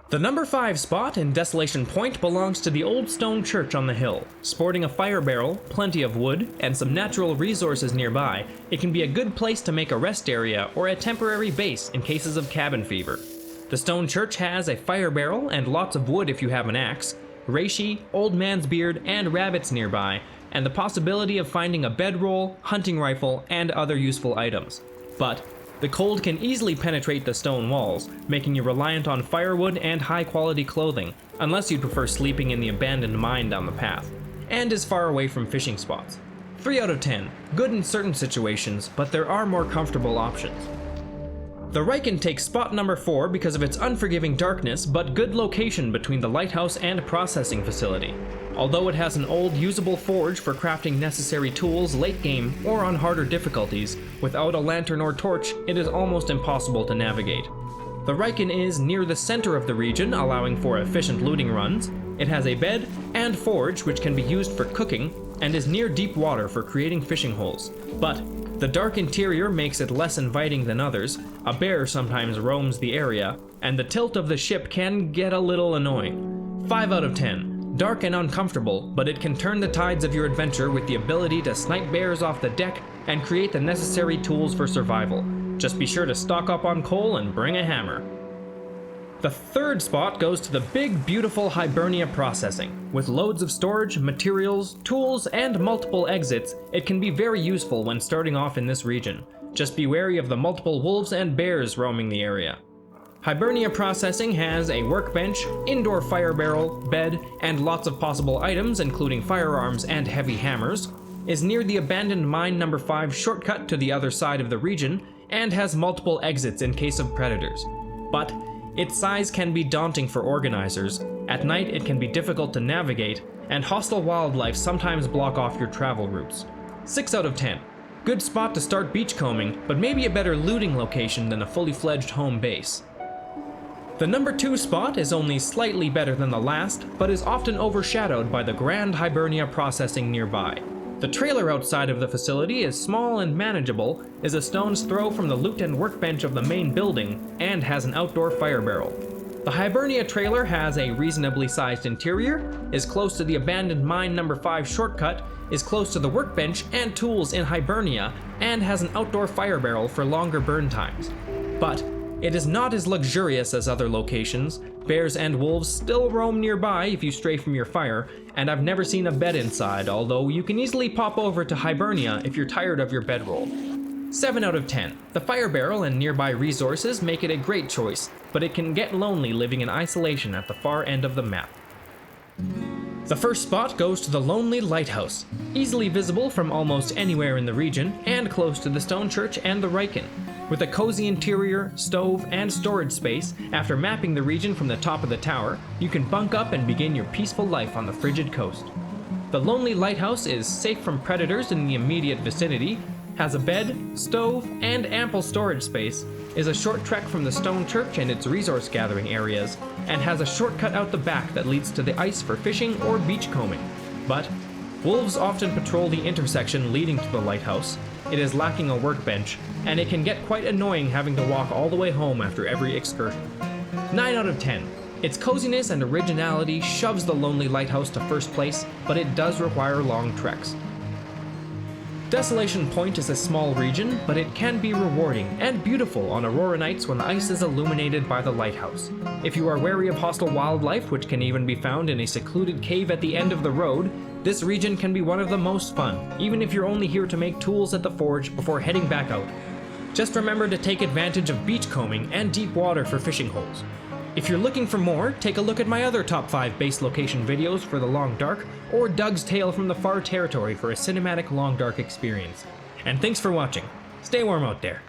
The number 5 spot in Desolation Point belongs to the old stone church on the hill. Sporting a fire barrel, plenty of wood, and some natural resources nearby, it can be a good place to make a rest area or a temporary base in cases of cabin fever. The stone church has a fire barrel and lots of wood if you have an axe, reishi, old man's beard, and rabbits nearby, and the possibility of finding a bedroll, hunting rifle, and other useful items. But the cold can easily penetrate the stone walls, making you reliant on firewood and high-quality clothing, unless you'd prefer sleeping in the abandoned mine down the path, and is far away from fishing spots. 3 out of 10, good in certain situations, but there are more comfortable options. The Riken takes spot number 4 because of its unforgiving darkness, but good location between the Lighthouse and processing facility. Although it has an old usable forge for crafting necessary tools late game or on harder difficulties, without a lantern or torch, it is almost impossible to navigate. The Riken is near the center of the region, allowing for efficient looting runs. It has a bed and forge which can be used for cooking, and is near deep water for creating fishing holes. But the dark interior makes it less inviting than others, a bear sometimes roams the area, and the tilt of the ship can get a little annoying. 5 out of 10. Dark and uncomfortable, but it can turn the tides of your adventure with the ability to snipe bears off the deck and create the necessary tools for survival. Just be sure to stock up on coal and bring a hammer. The 3rd spot goes to the big, beautiful Hibernia Processing. With loads of storage, materials, tools, and multiple exits, it can be very useful when starting off in this region. Just be wary of the multiple wolves and bears roaming the area. Hibernia Processing has a workbench, indoor fire barrel, bed, and lots of possible items including firearms and heavy hammers, is near the abandoned mine number 5 shortcut to the other side of the region, and has multiple exits in case of predators. But its size can be daunting for organizers, at night it can be difficult to navigate, and hostile wildlife sometimes block off your travel routes. 6 out of 10. Good spot to start beachcombing, but maybe a better looting location than a fully fledged home base. The number 2 spot is only slightly better than the last, but is often overshadowed by the grand Hibernia Processing nearby. The trailer outside of the facility is small and manageable, is a stone's throw from the loot and workbench of the main building, and has an outdoor fire barrel. The Hibernia trailer has a reasonably sized interior, is close to the abandoned mine number 5 shortcut, is close to the workbench and tools in Hibernia, and has an outdoor fire barrel for longer burn times. But it is not as luxurious as other locations. Bears and wolves still roam nearby if you stray from your fire, and I've never seen a bed inside, although you can easily pop over to Hibernia if you're tired of your bedroll. 7 out of 10. The fire barrel and nearby resources make it a great choice, but it can get lonely living in isolation at the far end of the map. The 1st spot goes to the lonely Lighthouse, easily visible from almost anywhere in the region, and close to the stone church and the Riken. With a cozy interior, stove, and storage space, after mapping the region from the top of the tower, you can bunk up and begin your peaceful life on the frigid coast. The lonely Lighthouse is safe from predators in the immediate vicinity, has a bed, stove, and ample storage space, is a short trek from the stone church and its resource gathering areas, and has a shortcut out the back that leads to the ice for fishing or beachcombing. But wolves often patrol the intersection leading to the Lighthouse. It is lacking a workbench, and it can get quite annoying having to walk all the way home after every excursion. 9 out of 10. Its coziness and originality shoves the lonely Lighthouse to first place, but it does require long treks. Desolation Point is a small region, but it can be rewarding and beautiful on aurora nights when the ice is illuminated by the lighthouse. If you are wary of hostile wildlife, which can even be found in a secluded cave at the end of the road, this region can be one of the most fun, even if you're only here to make tools at the forge before heading back out. Just remember to take advantage of beachcombing and deep water for fishing holes. If you're looking for more, take a look at my other top 5 base location videos for the Long Dark, or Doug's Tale from the Far Territory for a cinematic Long Dark experience. And thanks for watching. Stay warm out there.